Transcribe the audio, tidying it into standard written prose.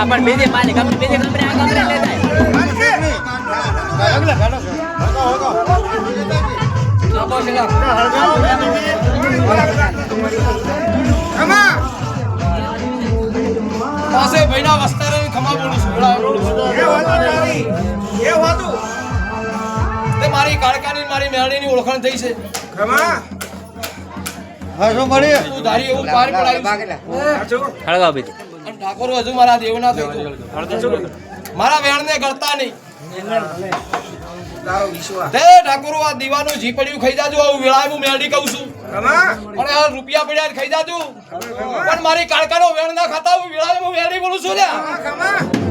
પણ બીજી માલિક આપણે બીજી કંપની આ કંપની લેતા પાસે ભાઈના વસ્તારે ખમા બોલું છું એ વાતું તે મારી કાળકાની મારી મેળણીની ઓળખાણ થઈ છે ખમા હા શું મળી તું ધારી એવું પાર પડાયું હળગાવ બીજી અને ઠાકોર હજુ મારા દેવના થઈ મારા વેણને ગળતા નહીં તે ઠાકોર આ દીવાનું જી પડ્યું ખાઈ જાજો આવું વેળા હું મેળી કહું છું અને આ રૂપિયા પડ્યા ખાઈ જાજો પણ મારી કાળકાનો વેણ ના ખાતા હું વેળા હું વેળી બોલું છું લ્યા